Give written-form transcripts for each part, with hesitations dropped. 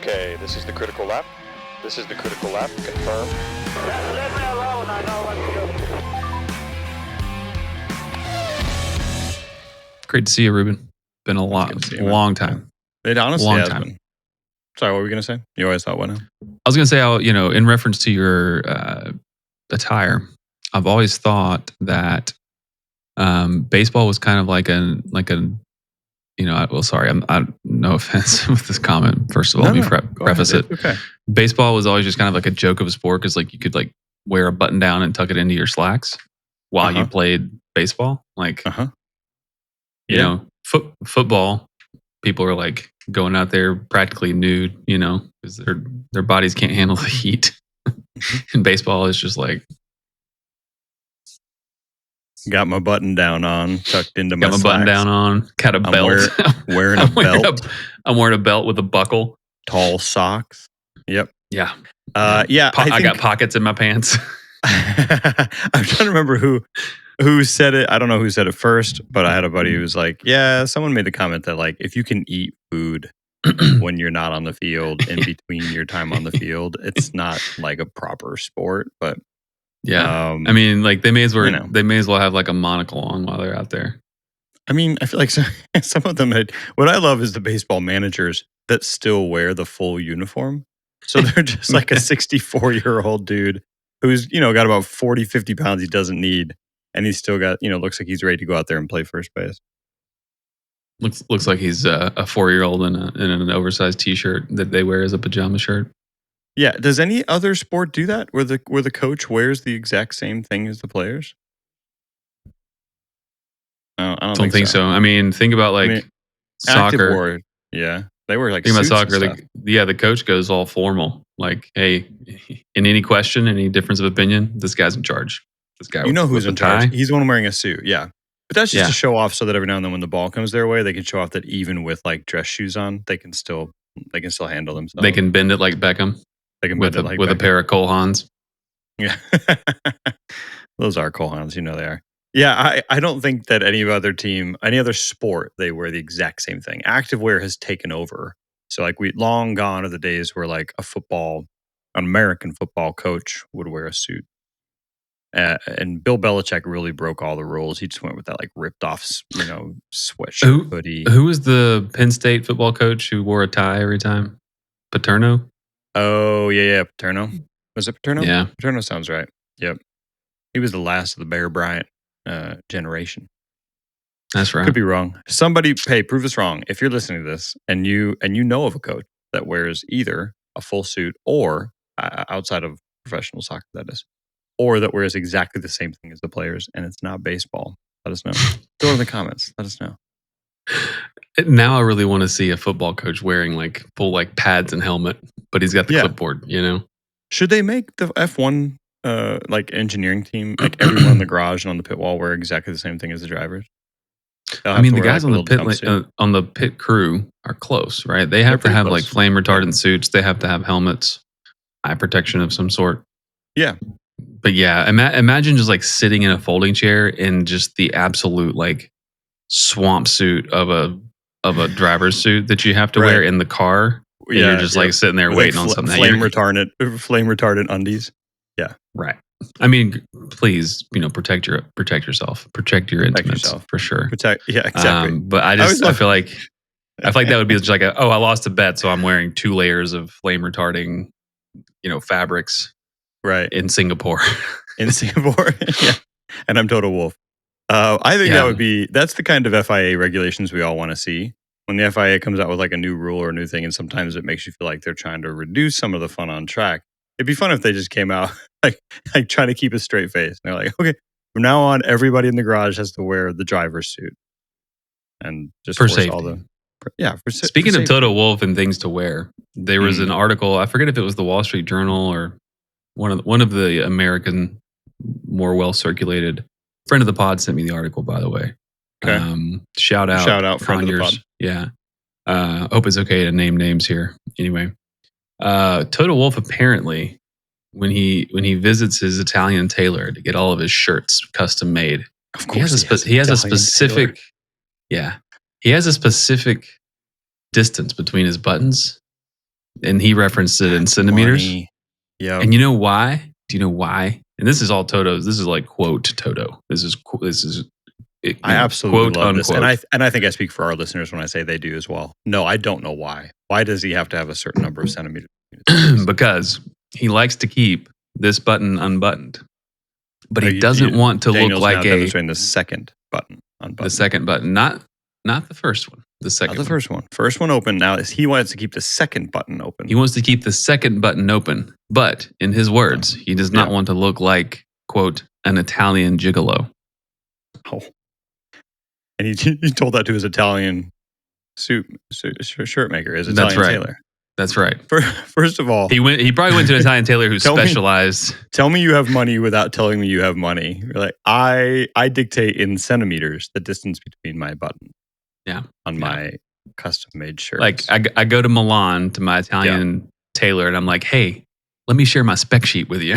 Okay, this is the critical lap. This is the critical lap. Confirm. Leave me alone. I know what to do. Great to see you, Ruben. Been a long time. It honestly Long has time. been. Sorry, what were we going to say? You always thought what now? I was going to say, in reference to your attire, I've always thought that baseball was kind of like a sorry, I'm no offense with this comment. First of all, let me preface it. Okay. Baseball was always just kind of like a joke of a sport because like you could like wear a button down and tuck it into your slacks while you played baseball. Like, football, people are like going out there practically nude, because their bodies can't handle the heat. And baseball is just like, got my button down on, tucked into my slacks. Button down on, got a belt. Wearing a belt. I'm wearing a belt with a buckle. Tall socks. Yep. Yeah. I got pockets in my pants. I'm trying to remember who said it. I don't know who said it first, but I had a buddy who was like, yeah, someone made the comment that like, if you can eat food when you're not on the field in between your time on the field, it's not like a proper sport. But yeah, I mean, like they may as well have like a monocle on while they're out there. I mean, I feel like some of them what I love is the baseball managers that still wear the full uniform. So they're just like a 64-year-old dude who's, got about 40, 50 pounds he doesn't need. And he's still got, looks like he's ready to go out there and play first base. Looks like he's a 4-year-old in an oversized T-shirt that they wear as a pajama shirt. Yeah. Does any other sport do that where the coach wears the exact same thing as the players? I don't think so. I mean, think about soccer. Yeah. They wear like think about suits soccer. The coach goes all formal. Like, hey, in any question, any difference of opinion, this guy's in charge. This guy, who's in charge. He's the one wearing a suit. Yeah. But that's just to show off so that every now and then when the ball comes their way, they can show off that even with like dress shoes on, they can still handle themselves. They can bend it like Beckham. They can with a pair of Cole Haans. Yeah. Those are Cole Haans, they are. Yeah, I don't think that any other sport, they wear the exact same thing. Activewear has taken over. So like long gone are the days where like an American football coach would wear a suit. And Bill Belichick really broke all the rules. He just went with that like ripped off, sweatshirt hoodie. Who was the Penn State football coach who wore a tie every time? Paterno? Oh, yeah, Paterno. Was it Paterno? Yeah. Paterno sounds right. Yep. He was the last of the Bear Bryant generation. That's right. Could be wrong. Somebody, prove us wrong. If you're listening to this and you know of a coach that wears either a full suit or outside of professional soccer, that is, or that wears exactly the same thing as the players and it's not baseball, let us know. Throw it in the comments. Let us know. Now I really want to see a football coach wearing like full like pads and helmet, but he's got the clipboard, Should they make the F1 like engineering team, like everyone in the garage and on the pit wall wear exactly the same thing as the drivers? I mean, the guys on the pit crew are close, right? They have to have like flame retardant suits. They have to have helmets, eye protection of some sort. Yeah. But yeah, imagine just like sitting in a folding chair in just the absolute like swamp suit of a driver's suit that you have to wear in the car. And you're just like sitting there waiting on something. Flame retardant undies. Yeah. Right. I mean, please, protect yourself, protect your intimates for sure. Yeah, exactly. But I feel like that would be just like I lost a bet, so I'm wearing 2 layers of flame retarding, fabrics. Right. In Singapore. Yeah. And I'm Toto Wolff. I think that's the kind of FIA regulations we all want to see. When the FIA comes out with like a new rule or a new thing, and sometimes it makes you feel like they're trying to reduce some of the fun on track. It'd be fun if they just came out like trying to keep a straight face. And they're like, okay, from now on, everybody in the garage has to wear the driver's suit. And just for safety. Speaking of Toto Wolff and things to wear, there was an article, I forget if it was the Wall Street Journal or one of the American, more well-circulated. Friend of the pod sent me the article, by the way. Okay. Shout out friend of the pod. Yeah. Hope it's okay to name names here. Anyway, Toto Wolff apparently, when he visits his Italian tailor to get all of his shirts custom made, of course he has a specific distance between his buttons and he referenced it in centimeters. Yeah. And you know why? Do you know why? And this is all Toto's. This is like quote Toto. This is I absolutely quote, love this, unquote. and I think I speak for our listeners when I say they do as well. No, I don't know why. Why does he have to have a certain number of centimeters? Because he likes to keep this button unbuttoned, but he You- doesn't you- want to Daniel's look like now demonstrating the second button unbuttoned. the second button, not the first one. The Not second, the one. first one. First one open. Now he wants to keep the second button open. He wants to keep the second button open, but in his words, he does not want to look like quote an Italian gigolo. Oh. And he told that to his Italian shirt maker, his Italian tailor. That's right. First of all, He probably went to an Italian tailor who specialized. Tell me you have money without telling me you have money. You're like, I dictate in centimeters the distance between my button. Yeah. On my custom made shirt. Like I go to Milan to my Italian tailor and I'm like, hey, let me share my spec sheet with you.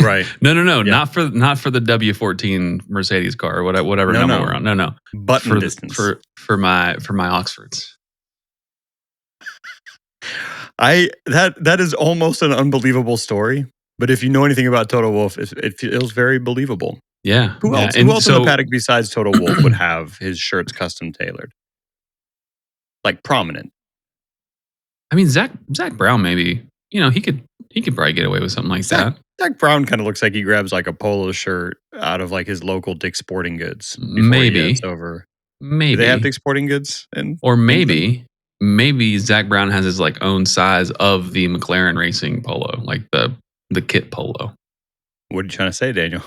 Right. No. Not for the W14 Mercedes car or whatever number we're on. No. Button distance. For my Oxfords. That is almost an unbelievable story. But if you know anything about Toto Wolff, it feels very believable. Yeah. Who else in the paddock besides Toto Wolff would have his shirts custom tailored? Like prominent. I mean, Zach Brown, maybe. You know, he could probably get away with something like that. Zach Brown kind of looks like he grabs like a polo shirt out of like his local Dick's Sporting Goods. Maybe. Over. Maybe. Do they have Dick's Sporting Goods? Or maybe Zach Brown has his like own size of the McLaren racing polo, like the kit polo. What are you trying to say, Daniel?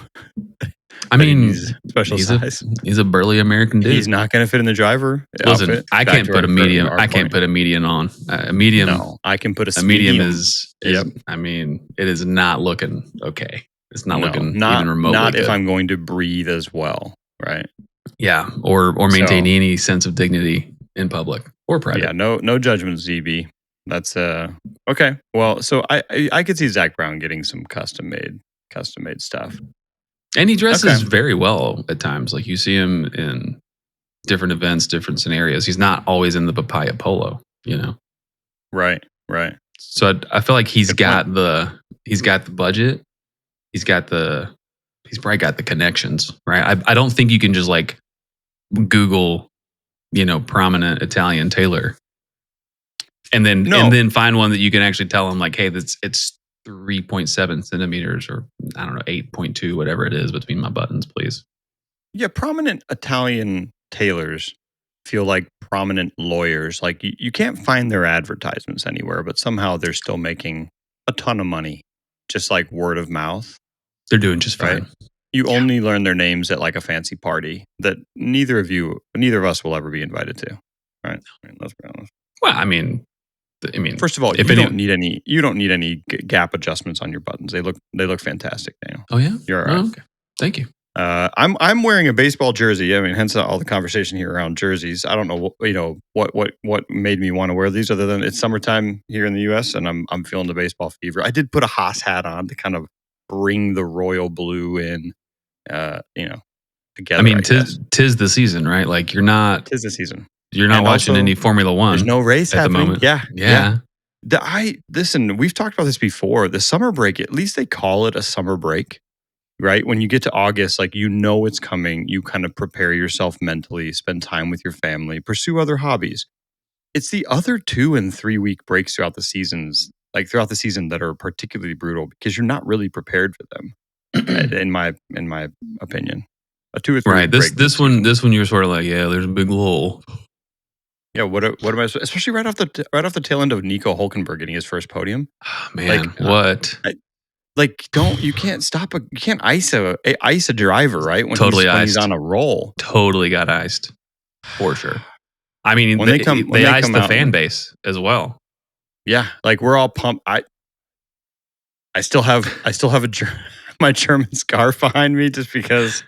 I mean, he's special size. He's a burly American dude. He's not going to fit in the driver. Listen, outfit. I can't put a medium. I can't put a medium on. A medium. No, I can put a medium. Is yep. I mean, it is not looking okay. It's not looking even remotely Not good. if I'm going to breathe as well, right? Yeah, or maintain any sense of dignity in public or private. Yeah, no judgment, ZB. That's okay. Well, so I could see Zach Brown getting some custom made stuff. And he dresses very well at times. Like you see him in different events, different scenarios. He's not always in the papaya polo, you know? Right. So I feel like he's got the budget. He's probably got the connections, right? I don't think you can just like Google, you know, prominent Italian tailor and then find one that you can actually tell him like, hey, it's 3.7 centimeters or I don't know, 8.2, whatever it is between my buttons, please. Yeah, prominent Italian tailors feel like prominent lawyers. Like you can't find their advertisements anywhere, but somehow they're still making a ton of money, just like word of mouth. They're doing just fine. Right? You only learn their names at like a fancy party that neither of us will ever be invited to. Right? I mean, let's be honest. Well, I mean, first of all, you don't need any gap adjustments on your buttons. They look fantastic, Daniel. Oh yeah, you're all right. Okay. Thank you. I'm wearing a baseball jersey. I mean, hence all the conversation here around jerseys. I don't know, what made me want to wear these other than it's summertime here in the U.S. and I'm feeling the baseball fever. I did put a Haas hat on to kind of bring the royal blue in, together. I mean, tis the season, right? Like tis the season. You're not watching any Formula One. There's no race at happening. the moment. Yeah. Listen, we've talked about this before. The summer break, at least they call it a summer break, right? When you get to August, like it's coming. You kind of prepare yourself mentally, spend time with your family, pursue other hobbies. It's the other 2 and 3 week breaks throughout the season that are particularly brutal because you're not really prepared for them. in my opinion, a 2 or 3 right. week This one you're sort of like, yeah, there's a big lull. Yeah, what am I? Especially right off the tail end of Nico Hulkenberg getting his first podium. Oh, man, what? You can't stop you can't ice a driver, right? When he's on a roll. Totally got iced, for sure. I mean, they iced the fan base as well. Yeah, like we're all pumped. I still have my German scarf behind me just because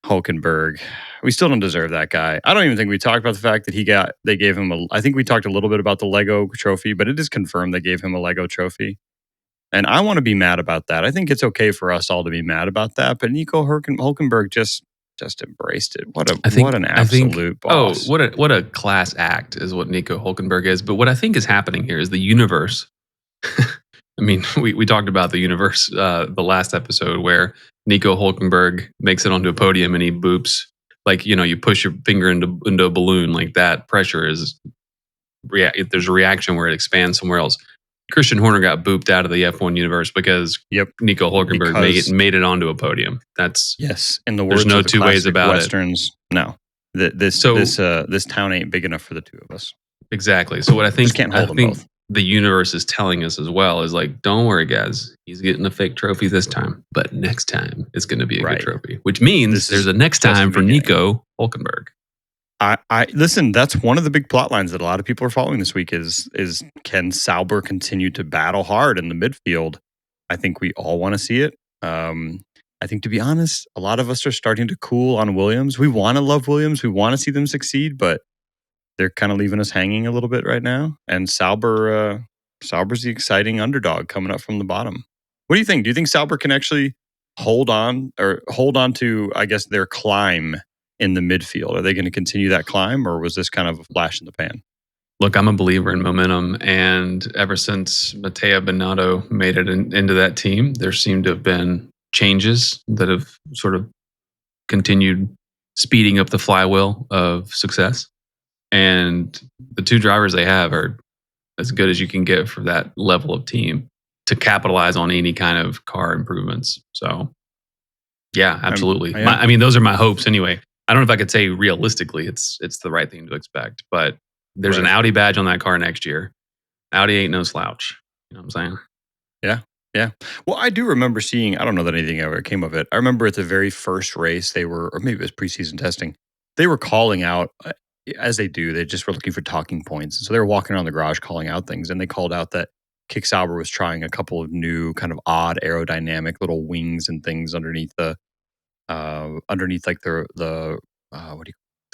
Hulkenberg. We still don't deserve that guy. I don't even think we talked about the fact that they gave him I think we talked a little bit about the Lego trophy, but it is confirmed they gave him a Lego trophy. And I want to be mad about that. I think it's okay for us all to be mad about that. But Nico Hulkenberg just just embraced it. What an absolute boss. What a class act is what Nico Hulkenberg is. But what I think is happening here is the universe. I mean, we talked about the universe the last episode where Nico Hulkenberg makes it onto a podium and he boops. Like, you push your finger into a balloon like that. Pressure is there's a reaction where it expands somewhere else. Christian Horner got booped out of the F1 universe because Nico Hulkenberg made it onto a podium. That's in the words there's no of the two ways about Westerns, it. No, this town ain't big enough for the two of us. Exactly. So what I think can't hold them both. The universe is telling us as well is like, don't worry, guys. He's getting a fake trophy this time, but next time it's going to be a good trophy, which means there's a next time for Nico Hulkenberg. I listen. That's one of the big plot lines that a lot of people are following this week. Is can Sauber continue to battle hard in the midfield? I think we all want to see it. I think, to be honest, a lot of us are starting to cool on Williams. We want to love Williams. We want to see them succeed, but they're kind of leaving us hanging a little bit right now. And Sauber's the exciting underdog coming up from the bottom. What do you think? Do you think Sauber can actually hold on to, I guess, their climb in the midfield? Are they going to continue that climb, or was this kind of a flash in the pan? Look, I'm a believer in momentum, and ever since Matteo Binotto made it into that team, there seem to have been changes that have sort of continued speeding up the flywheel of success. And the two drivers they have are as good as you can get for that level of team to capitalize on any kind of car improvements. So, yeah, absolutely. I mean, those are my hopes anyway. I don't know if I could say realistically it's the right thing to expect, but there's an Audi badge on that car next year. Audi ain't no slouch. You know what I'm saying? Yeah. Well, I do remember seeing, I don't know that anything ever came of it. I remember at the very first race or maybe it was preseason testing, they were calling out, as they do, they just were looking for talking points. So they were walking around the garage calling out things, and they called out that Kick Sauber was trying a couple of new kind of odd aerodynamic little wings and things underneath like the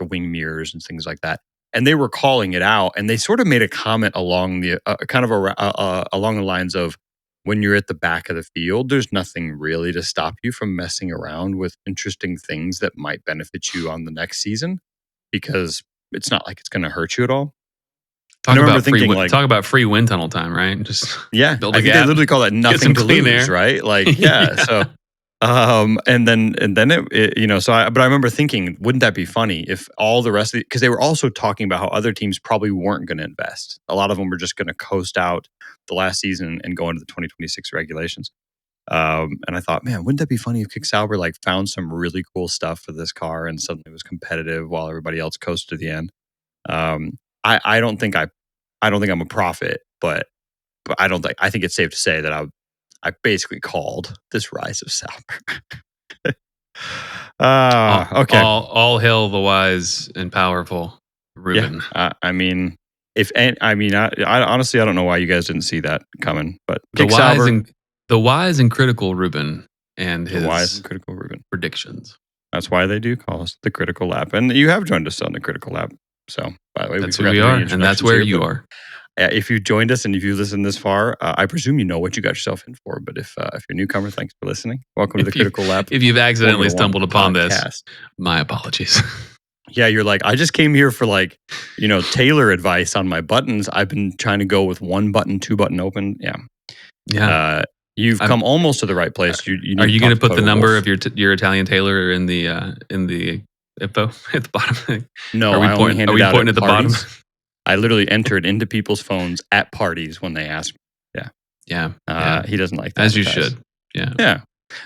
wing mirrors and things like that. And they were calling it out, and they sort of made a comment along the along the lines of, when you're at the back of the field, there's nothing really to stop you from messing around with interesting things that might benefit you on the next season, because it's not like it's going to hurt you at all. Talk about free wind tunnel time, right? Just build a I think gap, they literally call that nothing to lose, air. Right? Like, So, and then it but I remember thinking, wouldn't that be funny if all the rest of because they were also talking about how other teams probably weren't going to invest. A lot of them were just going to coast out the last season and go into the 2026 regulations. And I thought, man, wouldn't that be funny if Kick Sauber found some really cool stuff for this car and suddenly it was competitive while everybody else coasted to the end. I don't think I'm a prophet, but I think it's safe to say that I basically called this rise of Sauber. Okay. All hail the wise and powerful Ruben. Yeah, I honestly, I don't know why you guys didn't see that coming, but the wise and critical Ruben and his wise and critical Ruben predictions. That's why they do call us the Critical Lap, and you have joined us on the Critical Lap. So, by the way, that's who we are, and that's where you are. If you joined us and if you listened this far, I presume you know what you got yourself in for. But if you're a newcomer, thanks for listening. Welcome to the Critical Lap. If you've accidentally stumbled upon this, my apologies. Yeah, you're like, I just came here for Tailor advice on my buttons. I've been trying to go with 1 button, 2 button open. Yeah. You've come almost to the right place. Are you going to put the number of your Italian tailor in the info at the bottom? No, are we pointing at the bottom? I literally enter it into people's phones at parties when they ask me. Yeah. He doesn't like that. As you should. Yeah.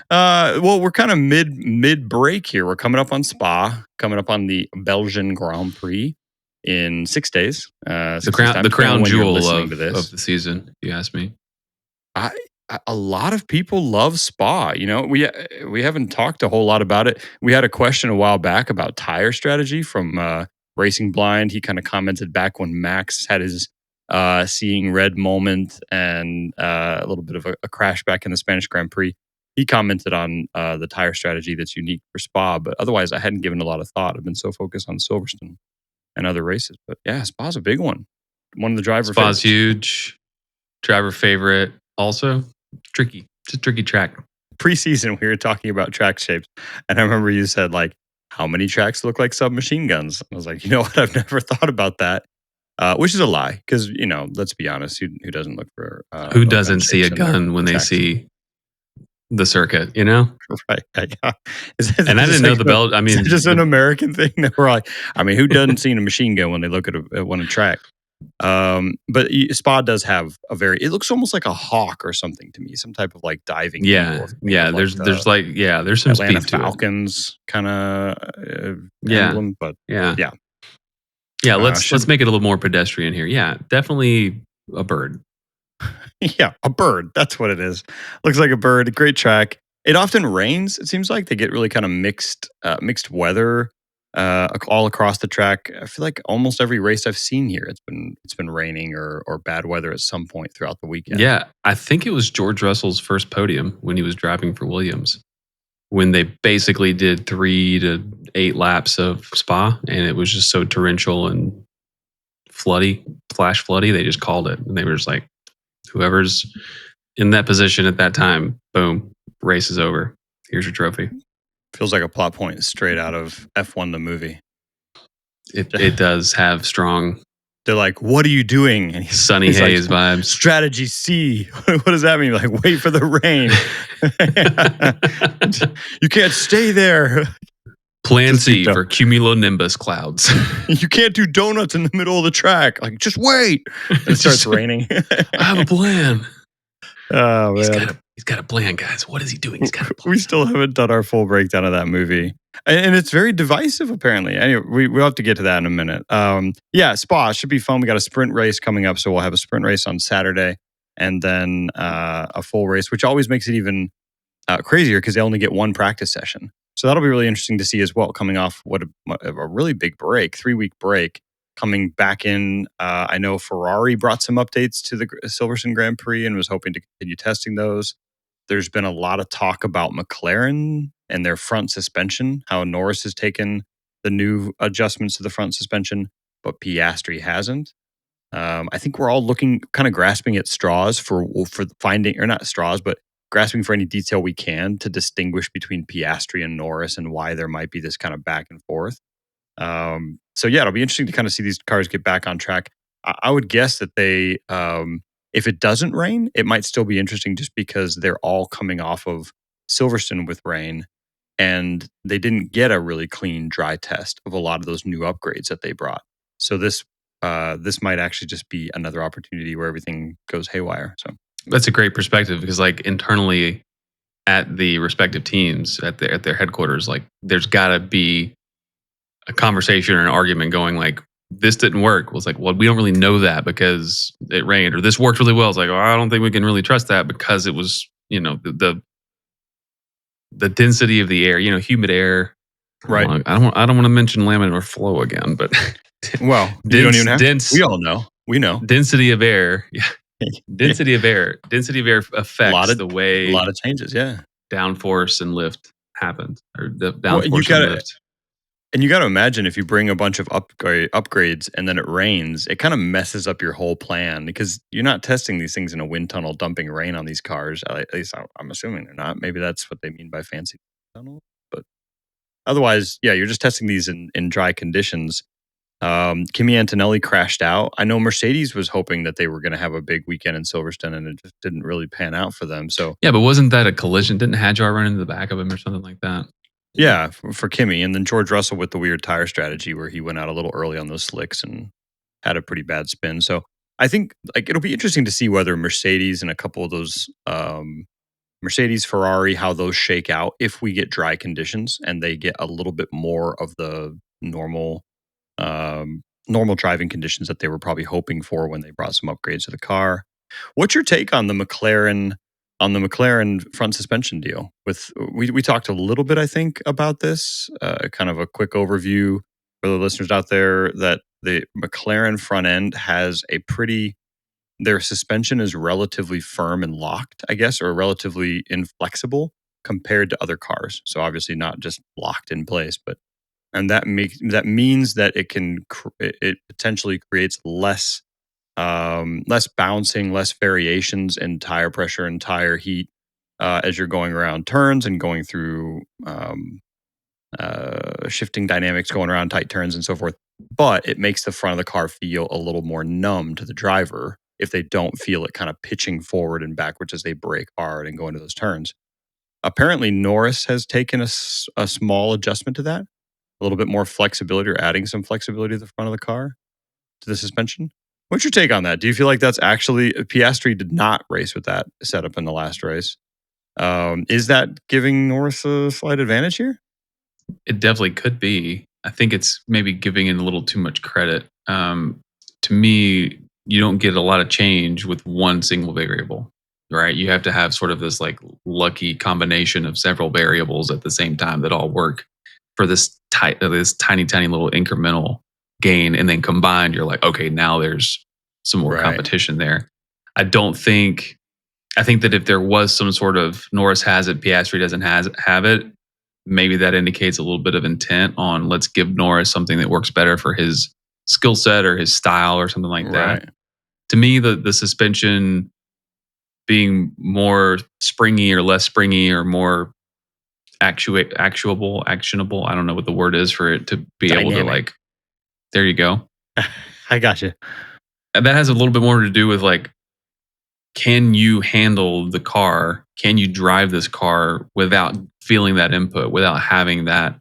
Well, we're kind of mid break here. We're coming up on Spa, coming up on the Belgian Grand Prix in 6 days. The crown jewel of the season, if you ask me. A lot of people love Spa. We haven't talked a whole lot about it. We had a question a while back about tire strategy from Racing Blind. He kind of commented back when Max had his seeing red moment and a little bit of a crash back in the Spanish Grand Prix. He commented on the tire strategy that's unique for Spa, but otherwise I hadn't given a lot of thought. I've been so focused on Silverstone and other races. But yeah, Spa's a big one. One of the driver Spa's favorites. Huge. Driver favorite also. Tricky. It's a tricky track. Preseason, we were talking about track shapes. And I remember you said how many tracks look like submachine guns? I was like, you know what? I've never thought about that. Which is a lie, because let's be honest, who doesn't look for Who no doesn't gun see a shapes in their gun when they tracks? see the circuit? You know. Right? Yeah. And I didn't know the belt. I mean, it's just an American thing that we're like. I mean, who doesn't see a machine gun when they look at one track? But Spa does have a very. It looks almost like a hawk or something to me, some type of like diving. Yeah, eagle, there's there's some Atlanta speed to Falcons kind of Yeah. emblem, but it. yeah. Yeah, let's make it a little more pedestrian here. Yeah, definitely a bird. Yeah, a bird. That's what it is. Looks like a bird. Great track. It often rains. It seems like they get really kind of mixed weather all across the track. I feel like almost every race I've seen here, it's been raining or bad weather at some point throughout the weekend. Yeah, I think it was George Russell's first podium when he was driving for Williams, when they basically did 3 to 8 laps of Spa, and it was just so torrential and flash floody. They just called it, and they were just like, whoever's in that position at that time, boom, race is over. Here's your trophy. Feels like a plot point straight out of F1 the movie. It does have strong. They're like, "What are you doing?" And Sunny Hayes vibes. Strategy C. What does that mean? Like, wait for the rain. You can't stay there. Plan C for cumulonimbus clouds. You can't do donuts in the middle of the track. Like, just wait. It starts raining. I have a plan. Oh man, he's got a plan, guys. What is he doing? He's got a plan. We still haven't done our full breakdown of that movie, and it's very divisive. Apparently, anyway, we'll have to get to that in a minute. Yeah, Spa should be fun. We got a sprint race coming up, so we'll have a sprint race on Saturday, and then a full race, which always makes it even crazier because they only get one practice session. So that'll be really interesting to see as well. Coming off what a really big break, 3-week break. Coming back in, I know Ferrari brought some updates to the Silverstone Grand Prix and was hoping to continue testing those. There's been a lot of talk about McLaren and their front suspension, how Norris has taken the new adjustments to the front suspension, but Piastri hasn't. I think we're all kind of grasping at straws for finding, or not straws, but grasping for any detail we can to distinguish between Piastri and Norris and why there might be this kind of back and forth. So yeah, it'll be interesting to kind of see these cars get back on track. I would guess that they, if it doesn't rain, it might still be interesting just because they're all coming off of Silverstone with rain, and they didn't get a really clean dry test of a lot of those new upgrades that they brought. So this might actually just be another opportunity where everything goes haywire. So that's a great perspective, because like internally at the respective teams at their headquarters, like there's got to be a conversation or an argument going like, this didn't work. It was like, well, we don't really know that because it rained, or this worked really well. It's like, oh, I don't think we can really trust that because it was, the density of the air, humid air. Right. I don't want to mention laminate or flow again, but well, you don't even have. We all know. We know density of air. Yeah. Density of air affects the way a lot of changes. Yeah. Downforce and lift happens, or the downforce and lift. And you got to imagine if you bring a bunch of upgrades and then it rains, it kind of messes up your whole plan, because you're not testing these things in a wind tunnel dumping rain on these cars. At least I'm assuming they're not. Maybe that's what they mean by fancy tunnel. But otherwise, yeah, you're just testing these in dry conditions. Kimi Antonelli crashed out. I know Mercedes was hoping that they were going to have a big weekend in Silverstone, and it just didn't really pan out for them. So yeah, but wasn't that a collision? Didn't Hadjar run into the back of him or something like that? Yeah, for Kimi. And then George Russell with the weird tire strategy where he went out a little early on those slicks and had a pretty bad spin. So I think it'll be interesting to see whether Mercedes and a couple of those Mercedes, Ferrari, how those shake out if we get dry conditions and they get a little bit more of the normal driving conditions that they were probably hoping for when they brought some upgrades to the car. What's your take on the McLaren front suspension deal? We talked a little bit, I think, about this. Kind of a quick overview for the listeners out there, that the McLaren front end has their suspension is relatively firm and locked, I guess, or relatively inflexible compared to other cars. So obviously not just locked in place, and that means that it potentially creates less bouncing, less variations in tire pressure and tire heat as you're going around turns and going through shifting dynamics going around tight turns and so forth. But it makes the front of the car feel a little more numb to the driver if they don't feel it kind of pitching forward and backwards as they brake hard and go into those turns. Apparently, Norris has taken a small adjustment to that, a little bit more flexibility or adding some flexibility to the front of the car, to the suspension. What's your take on that? Do you feel like that's actually, Piastri did not race with that setup in the last race? Is that giving Norris a slight advantage here? It definitely could be. I think it's maybe giving it a little too much credit. To me, you don't get a lot of change with one single variable, right? You have to have sort of this like lucky combination of several variables at the same time that all work for this tiny little incremental gain, and then combined, you're like, okay, now there's some more competition there. I think that if there was some sort of Norris has it, Piastri doesn't have it, maybe that indicates a little bit of intent on let's give Norris something that works better for his skill set or his style or something like that. To me, the suspension being more springy or less springy or more actionable. I don't know what the word is for it to be Dynamic. able to like. There you go. I got you. And that has a little bit more to do with like, can you handle the car? Can you drive this car without feeling that input, without having that?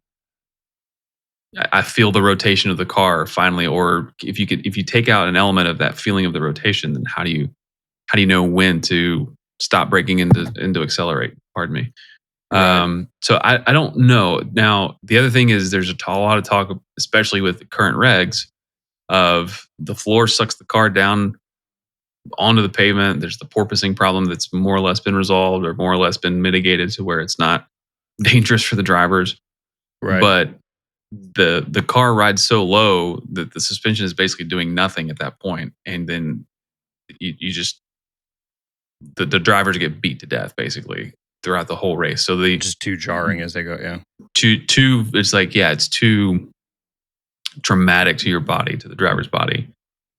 I feel the rotation of the car finally. Or if you take out an element of that feeling of the rotation, then how do you know when to stop braking into accelerate? Pardon me. Right. So I don't know. Now the other thing is there's a lot of talk, especially with the current regs, of the floor sucks the car down onto the pavement. There's the porpoising problem that's more or less been resolved or more or less been mitigated to where it's not dangerous for the drivers. Right. But the car rides so low that the suspension is basically doing nothing at that point, and then you just the drivers get beat to death basically throughout the whole race. So just too jarring as they go. Yeah. Too. It's like it's too traumatic to your body, to the driver's body.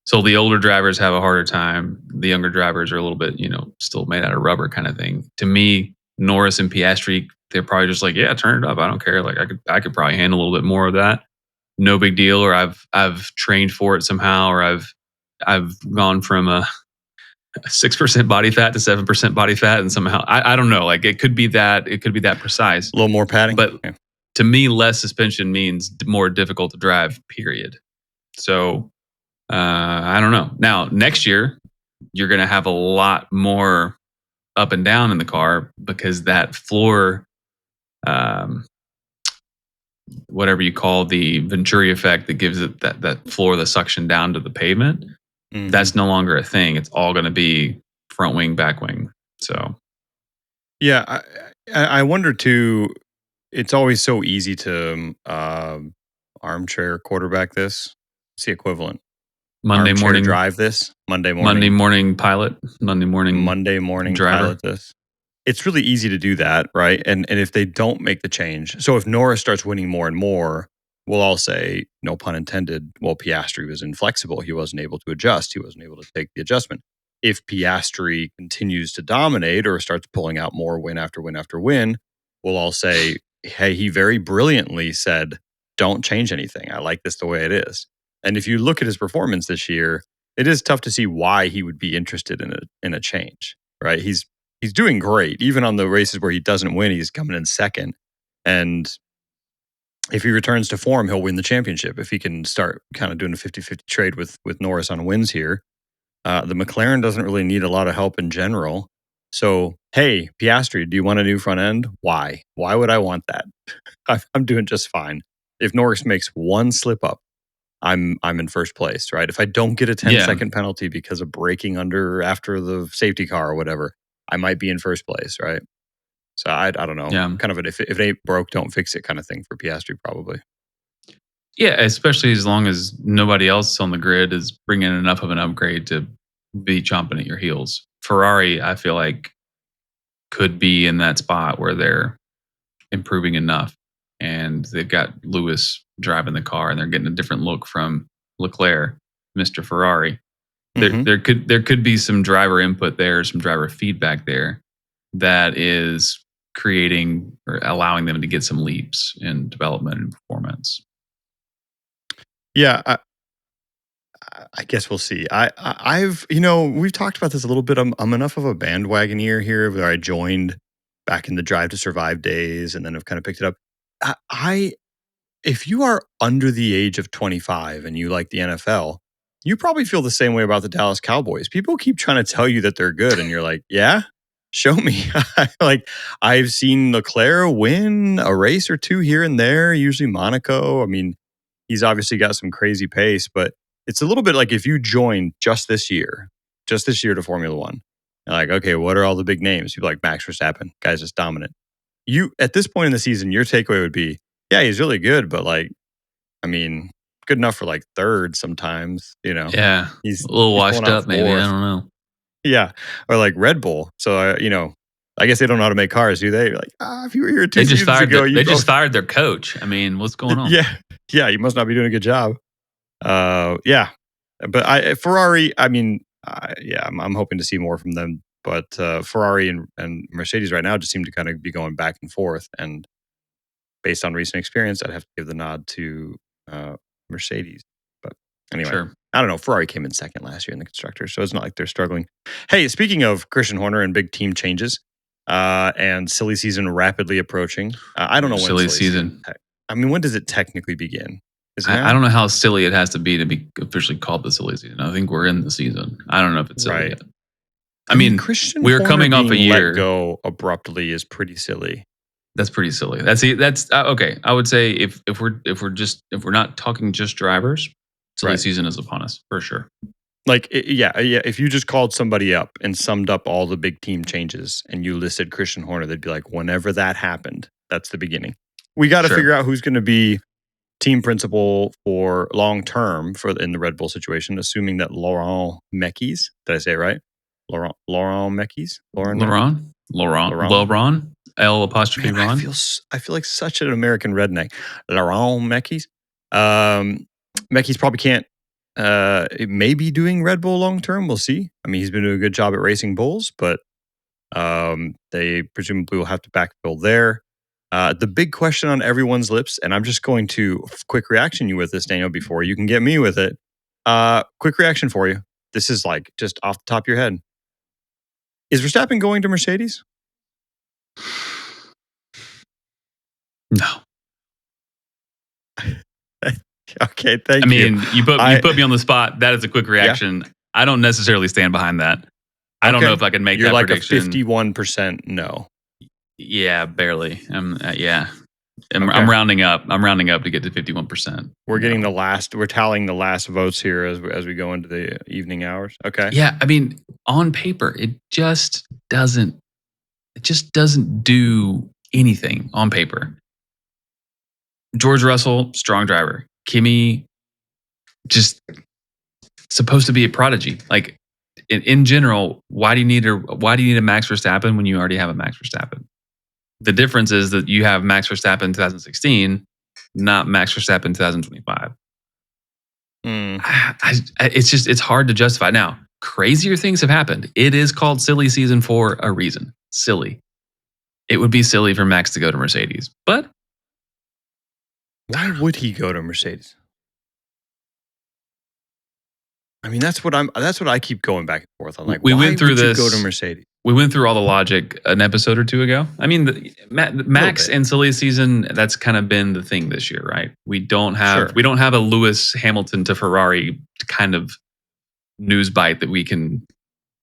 So the older drivers have a harder time. The younger drivers are a little bit, still made out of rubber kind of thing. To me, Norris and Piastri, they're probably just like, yeah, turn it up. I don't care. Like I could probably handle a little bit more of that. No big deal. Or I've trained for it somehow, or I've gone from a 6% body fat to 7% body fat, and somehow I don't know. Like it could be that precise. A little more padding, but to me, less suspension means more difficult to drive. Period. So. I don't know. Now, next year, you're going to have a lot more up and down in the car because that floor, whatever you call the Venturi effect that gives it that floor, the suction down to the pavement, that's no longer a thing. It's all going to be front wing, back wing. So, yeah, I wonder too. It's always so easy to armchair quarterback this. It's the equivalent. Monday morning drive this. Monday morning pilot. Monday morning driver. Pilot this. It's really easy to do that, right? And if they don't make the change, so if Norris starts winning more and more, we'll all say, no pun intended, well, Piastri was inflexible. He wasn't able to adjust. He wasn't able to take the adjustment. If Piastri continues to dominate or starts pulling out more win after win after win, we'll all say, hey, he very brilliantly said, don't change anything. I like this the way it is. And if you look at his performance this year, it is tough to see why he would be interested in a change, right? He's doing great. Even on the races where he doesn't win, he's coming in second. And if he returns to form, he'll win the championship. If he can start kind of doing a 50-50 trade with Norris on wins here, the McLaren doesn't really need a lot of help in general. So, hey, Piastri, do you want a new front end? Why? Why would I want that? I'm doing just fine. If Norris makes one slip up, I'm in first place, right? If I don't get a 10-second penalty because of braking under after the safety car or whatever, I might be in first place, right? So I don't know. Yeah. Kind of if it ain't broke, don't fix it kind of thing for Piastri probably. Yeah, especially as long as nobody else on the grid is bringing enough of an upgrade to be chomping at your heels. Ferrari, I feel like, could be in that spot where they're improving enough. And they've got Lewis driving the car, and they're getting a different look from Leclerc, Mr. Ferrari. There could be some driver input there, some driver feedback there that is creating or allowing them to get some leaps in development and performance. Yeah, I guess we'll see. I've we've talked about this a little bit. I'm enough of a bandwagoneer here where I joined back in the Drive to Survive days, and then I've kind of picked it up. If you are under the age of 25 and you like the NFL, you probably feel the same way about the Dallas Cowboys. People keep trying to tell you that they're good, and you're like, yeah, show me. Like, I've seen Leclerc win a race or two here and there, usually Monaco. I mean, he's obviously got some crazy pace, but it's a little bit like if you joined just this year to Formula One, you're like, okay, what are all the big names? People like Max Verstappen, guys just dominant. You, at this point in the season, your takeaway would be, yeah, he's really good, but like, I mean, good enough for like third sometimes, Yeah. He's a little washed up, maybe. fourth. I don't know. Yeah. Or like Red Bull. So, I guess they don't know how to make cars, do they? Like, if you were here 2 seasons ago, they just fired their coach. I mean, what's going on? Yeah. You must not be doing a good job. Yeah. But Ferrari, I mean, I'm hoping to see more from them. But Ferrari and Mercedes right now just seem to kind of be going back and forth. And based on recent experience, I'd have to give the nod to Mercedes. But anyway, Sure. I don't know. Ferrari came in second last year in the constructors, so it's not like they're struggling. Hey, speaking of Christian Horner and big team changes and silly season rapidly approaching, I don't know when silly season. I mean, when does it technically begin? I don't know how silly it has to be officially called the silly season. I think we're in the season. I don't know if it's silly yet. I mean, Christian we were Horner coming off a being year. Let go abruptly is pretty silly. That's pretty silly. That's okay. I would say if we're not talking just drivers, silly season is upon us for sure. Like, yeah. If you just called somebody up and summed up all the big team changes and you listed Christian Horner, they'd be like, whenever that happened, that's the beginning. We got to figure out who's going to be team principal for long term in the Red Bull situation, assuming that Laurent Mekies, did I say it right? Laurent Mekies? Laurent? L apostrophe Ron? I feel like such an American redneck. Laurent Mekies. Mekies probably can't. It may be doing Red Bull long term. We'll see. I mean, he's been doing a good job at racing bulls, but they presumably will have to backfill there. The big question on everyone's lips, and I'm just going to quick reaction you with this, Daniel, before you can get me with it. Quick reaction for you. This is like just off the top of your head. Is Verstappen going to Mercedes? No. Okay, thank you. I mean, you put me on the spot. That is a quick reaction. Yeah. I don't necessarily stand behind that. I don't know if I can make that prediction. You're like a 51% no. Yeah, barely. Yeah. I'm rounding up. I'm rounding up to get to 51%. We're getting we're tallying the last votes here as we go into the evening hours. Okay. Yeah, I mean, on paper, it just doesn't do anything on paper. George Russell, strong driver. Kimi, just supposed to be a prodigy. Like in general, why do you need a Max Verstappen when you already have a Max Verstappen? The difference is that you have Max Verstappen in 2016, not Max Verstappen in 2025. It's hard to justify. Now, crazier things have happened. It is called silly season for a reason. Silly. It would be silly for Max to go to Mercedes, but why would he go to Mercedes? I mean, that's what I keep going back and forth on. Like, we went through this. Go to Mercedes. We went through all the logic an episode or two ago. I mean, Max and silly season, that's kind of been the thing this year, right? We don't have a Lewis Hamilton to Ferrari kind of news bite that we can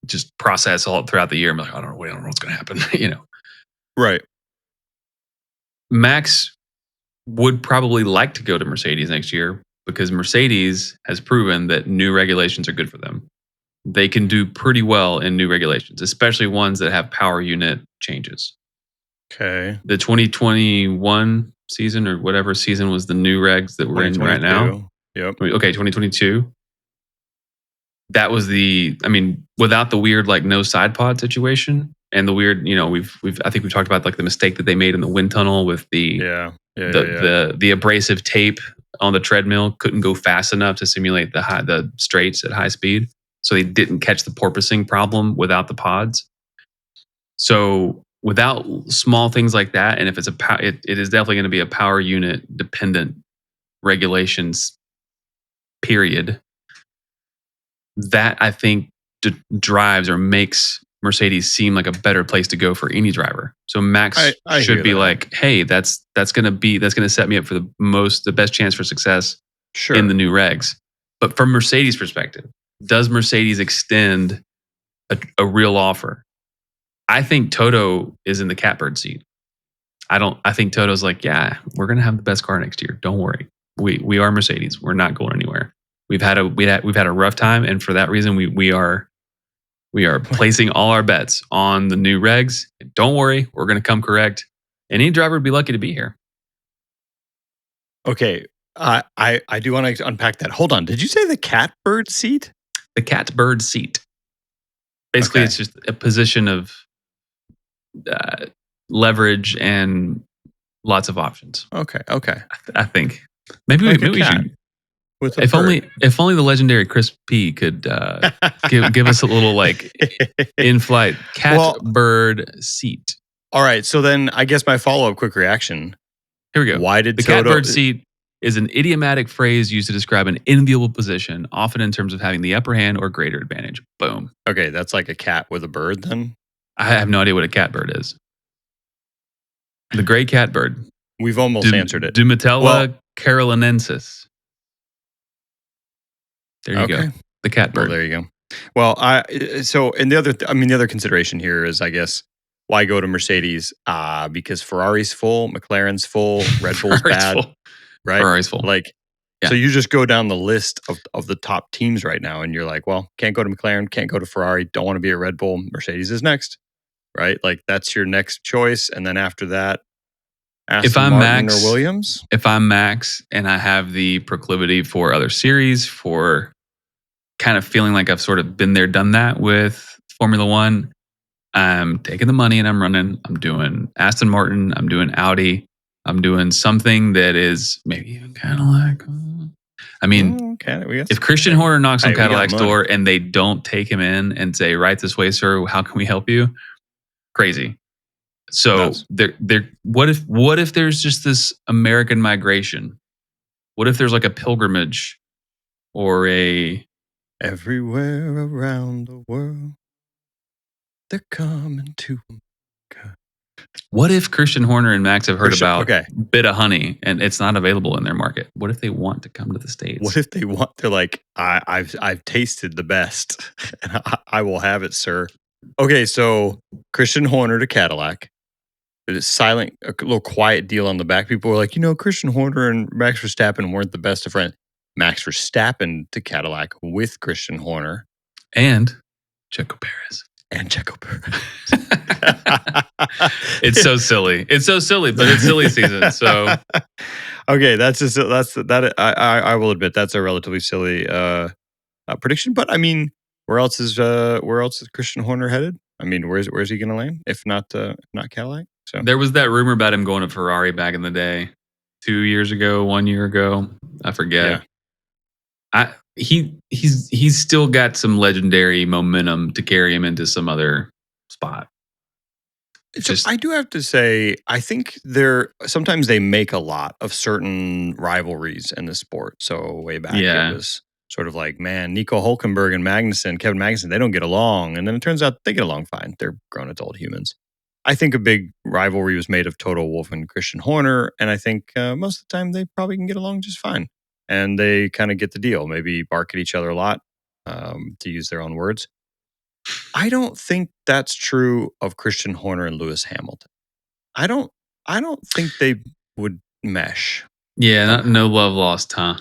just process all throughout the year. I'm like, I don't know what's going to happen, Right. Max would probably like to go to Mercedes next year because Mercedes has proven that new regulations are good for them. They can do pretty well in new regulations, especially ones that have power unit changes. Okay. The 2021 season or whatever season was the new regs that we're in right now. Yep. Okay, 2022. That was without the weird like no side pod situation and the weird, I think we've talked about like the mistake that they made in the wind tunnel with the abrasive tape on the treadmill couldn't go fast enough to simulate the straights at high speed. So they didn't catch the porpoising problem without the pods. So without small things like that, and if it's it is definitely going to be a power unit dependent regulations period. That I think drives or makes Mercedes seem like a better place to go for any driver. So Max I should hear be that. like, hey, that's going to set me up for the best chance for success Sure. in the new regs. But from Mercedes' perspective, does Mercedes extend a real offer? I think Toto is in the catbird seat. I think Toto's like, yeah, we're going to have the best car next year. Don't worry. We are Mercedes. We're not going anywhere. We've had a rough time, and for that reason, we are placing all our bets on the new regs. Don't worry, we're going to come correct. Any driver would be lucky to be here. Okay, I do want to unpack that. Hold on, did you say the catbird seat? The catbird seat. Basically, Okay. It's just a position of leverage and lots of options. Okay. I think maybe Like we cat should. with a If bird. only the legendary Chris P could give us a little like in-flight catbird seat. All right, so then I guess my follow-up quick reaction. Here we go. Why did the Toto catbird seat is an idiomatic phrase used to describe an enviable position, often in terms of having the upper hand or greater advantage. Boom. Okay, that's like a cat with a bird then? I have no idea what a catbird is. The gray catbird. We've almost answered it. Dumatella carolinensis. There you go. The catbird. Well, there you go. Well, the other consideration here is, I guess, why go to Mercedes? Because Ferrari's full, McLaren's full, Red Bull's bad, full. right? Ferrari's full. So you just go down the list of the top teams right now, and you're like, well, can't go to McLaren, can't go to Ferrari, don't want to be a Red Bull. Mercedes is next, right? Like that's your next choice, and then after that, Aston Martin or Williams. If I'm Max and I have the proclivity for other series, for kind of feeling like I've sort of been there, done that with Formula One, I'm taking the money and I'm running. I'm doing Aston Martin. I'm doing Audi. I'm doing something that is maybe even Cadillac. I mean, if Christian Horner knocks on Cadillac's door and they don't take him in and say, right this way, sir, how can we help you? Crazy. So what if there's just this American migration? What if there's like a pilgrimage or a everywhere around the world they're coming to America? What if Christian Horner and Max have heard about Bit of Honey and it's not available in their market? What if they want to come to the States? What if they're like, I've tasted the best and I will have it, sir. Okay, so Christian Horner to Cadillac. It's silent, a little quiet deal on the back. People were like, Christian Horner and Max Verstappen weren't the best of friends. Max Verstappen to Cadillac with Christian Horner. And Checo Perez. It's so silly. It's so silly, but it's silly season. So okay, I will admit that's a relatively silly prediction. But I mean, where else is Christian Horner headed? I mean, where's he going to land if not Cadillac? So there was that rumor about him going to Ferrari back in the day, 2 years ago, 1 year ago. I forget. Yeah. He's still got some legendary momentum to carry him into some other spot. I do have to say, I think sometimes they make a lot of certain rivalries in the sport. So way back, it was sort of like, man, Nico Hulkenberg and Kevin Magnussen, they don't get along. And then it turns out they get along fine. They're grown adult humans. I think a big rivalry was made of Toto Wolff and Christian Horner. And I think most of the time they probably can get along just fine. And they kind of get the deal, maybe bark at each other a lot, to use their own words. I don't think that's true of Christian Horner and Lewis Hamilton. I don't think they would mesh. Yeah, no love lost, huh?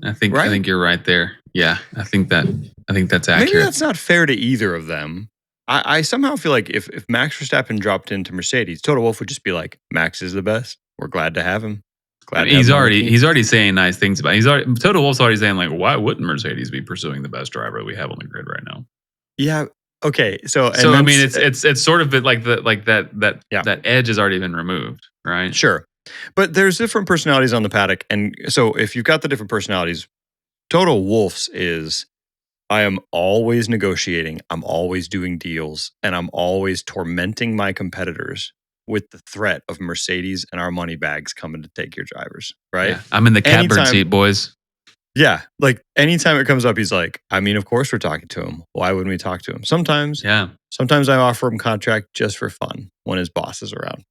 I think you're right there. Yeah, I think that's accurate. Maybe that's not fair to either of them. I somehow feel like if Max Verstappen dropped into Mercedes, Toto Wolff would just be like, Max is the best. We're glad to have him. He's already saying nice things about it. Toto Wolff's already saying, like, why wouldn't Mercedes be pursuing the best driver we have on the grid right now? Yeah. Okay. So I mean, it's sort of like that edge has already been removed, right? Sure. But there's different personalities on the paddock, and so if you've got the different personalities, Toto Wolff's is I am always negotiating. I'm always doing deals, and I'm always tormenting my competitors with the threat of Mercedes and our money bags coming to take your drivers, right? Yeah. I'm in the catbird Anytime- seat, boys. Yeah, like anytime it comes up, he's like, I mean, of course we're talking to him. Why wouldn't we talk to him? Sometimes I offer him contract just for fun when his boss is around.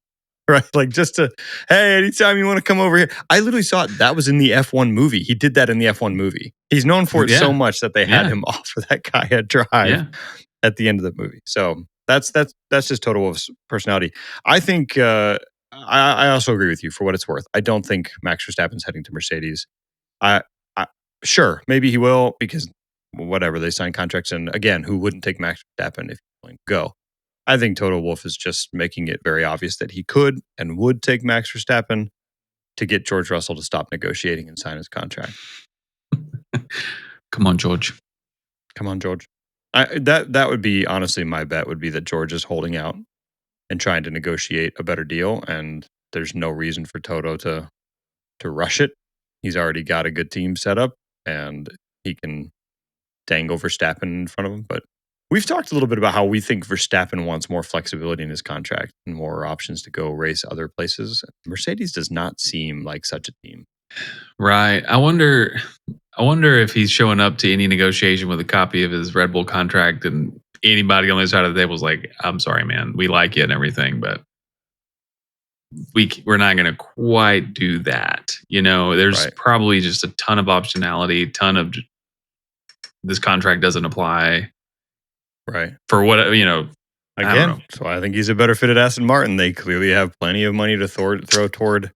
Right? Like just to, hey, anytime you want to come over here. I literally saw it. That was in the F1 movie. He did that in the F1 movie. He's known for it so much that they had him offer that guy a drive at the end of the movie. So that's just Toto Wolff's personality. I think I also agree with you for what it's worth. I don't think Max Verstappen's heading to Mercedes. Sure, maybe he will because whatever, they sign contracts, and again, who wouldn't take Max Verstappen if he's willing to go? I think Toto Wolff is just making it very obvious that he could and would take Max Verstappen to get George Russell to stop negotiating and sign his contract. Come on, George. Come on, George. That would be, honestly, my bet would be that George is holding out and trying to negotiate a better deal, and there's no reason for Toto to rush it. He's already got a good team set up, and he can dangle Verstappen in front of him. But we've talked a little bit about how we think Verstappen wants more flexibility in his contract and more options to go race other places. Mercedes does not seem like such a team. Right. I wonder if he's showing up to any negotiation with a copy of his Red Bull contract and anybody on the other side of the table is like, I'm sorry, man, we like you and everything, but we're not going to quite do that. You know, there's probably just a ton of optionality, this contract doesn't apply. Right. For what, you know, again, so I think he's a better fit at Aston Martin. They clearly have plenty of money to throw toward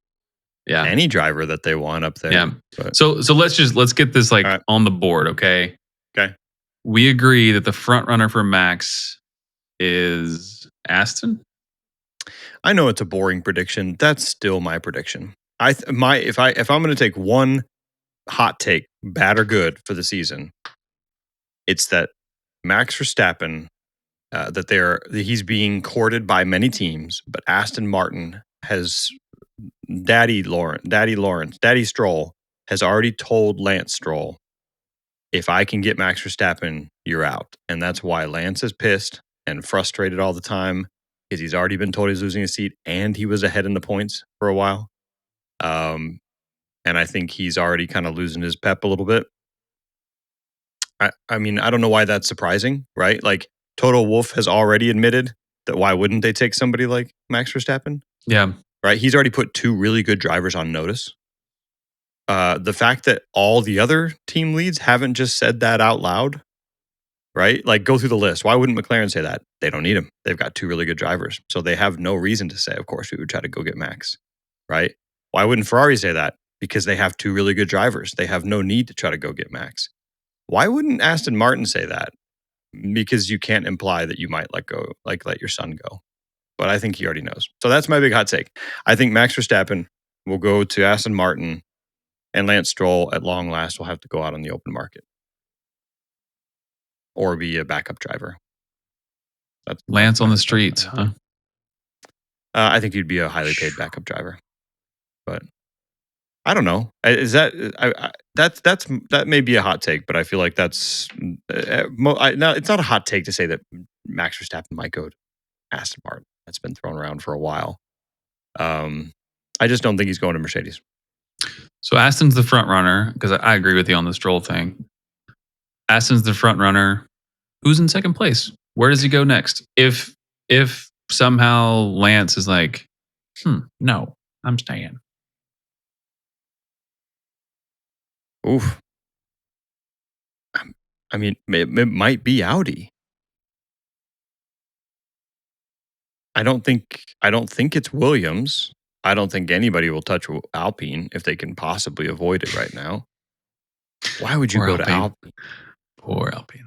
any driver that they want up there. Yeah. But, so let's get this on the board, okay? Okay. We agree that the front runner for Max is Aston. I know it's a boring prediction. That's still my prediction. If I'm going to take one hot take, bad or good, for the season, it's that Max Verstappen, he's being courted by many teams, but Aston Martin has Daddy Stroll has already told Lance Stroll, if I can get Max Verstappen, you're out. And that's why Lance is pissed and frustrated all the time, because he's already been told he's losing his seat and he was ahead in the points for a while. And I think he's already kind of losing his pep a little bit. I mean, I don't know why that's surprising, right? Like, Toto Wolff has already admitted that why wouldn't they take somebody like Max Verstappen? Yeah. Right? He's already put two really good drivers on notice. The fact that all the other team leads haven't just said that out loud, right? Like, go through the list. Why wouldn't McLaren say that? They don't need him. They've got two really good drivers. So they have no reason to say, of course, we would try to go get Max, right? Why wouldn't Ferrari say that? Because they have two really good drivers. They have no need to try to go get Max. Why wouldn't Aston Martin say that? Because you can't imply that you might let your son go. But I think he already knows. So that's my big hot take. I think Max Verstappen will go to Aston Martin, and Lance Stroll, at long last, will have to go out on the open market or be a backup driver. That's Lance on the streets, huh? I think he'd be a highly paid backup driver. But I don't know. Is that may be a hot take, but I feel like that's no. It's not a hot take to say that Max Verstappen might go to Aston Martin. That's been thrown around for a while. I just don't think he's going to Mercedes. So Aston's the front runner, because I agree with you on the Stroll thing. Aston's the front runner. Who's in second place? Where does he go next? If somehow Lance is like, no, I'm staying. Oof. I mean, it might be Audi. I don't think it's Williams. I don't think anybody will touch Alpine if they can possibly avoid it right now. Why would you go to Alpine? Poor Alpine.